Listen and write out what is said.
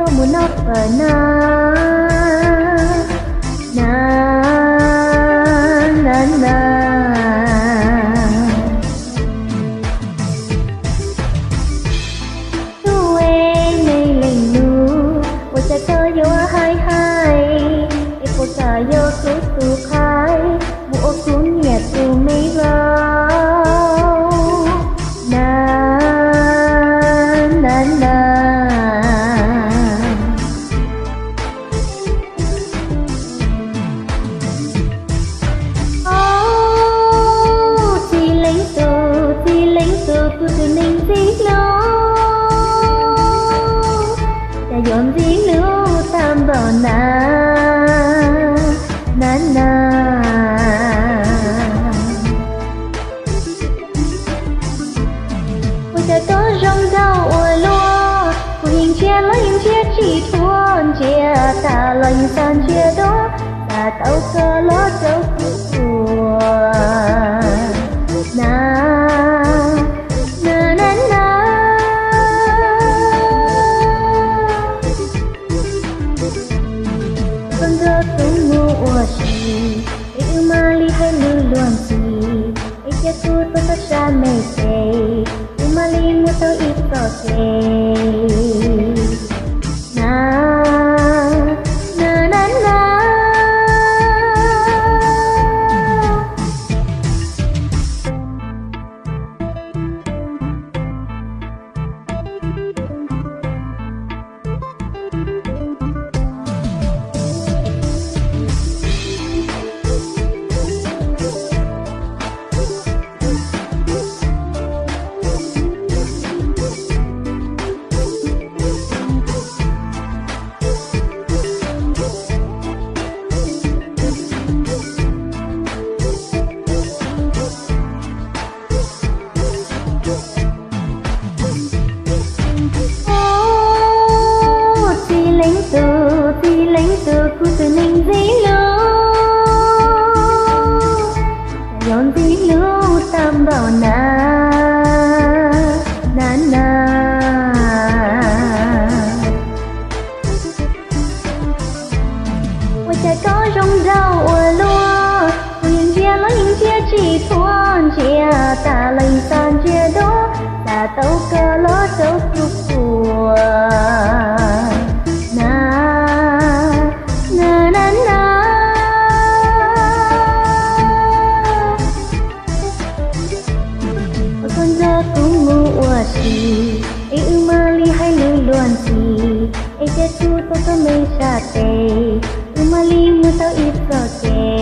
to muốn nó phở na na na. Tu em này lạnh nu, ôi cha cho yo hai hai, em cô cha yo tu khai, bộ cuốn nhẹ tu mấy vào na na na. Cô từ ninh dí lô đã dọn dí lô tam bảo na na na. Cô ta có rong rau ua lúa cô hình chia chỉ thuần chia ta loành san chia đó ta tao cơ lót dấu của na. Umali hai lu luan si, eke tu to ta sha me se, umali mu to ito se. Na na na na. Cô từ ninh dí lô dọn dí lô tam bảo na na na. Ôi trời có rong rau ua lúa hình chia chỉ thuần chia ta lành san chia đó ta tao cơ lót dấu của e umali hai lu luan si, eke tu to me sa te, umali mu tao ito te.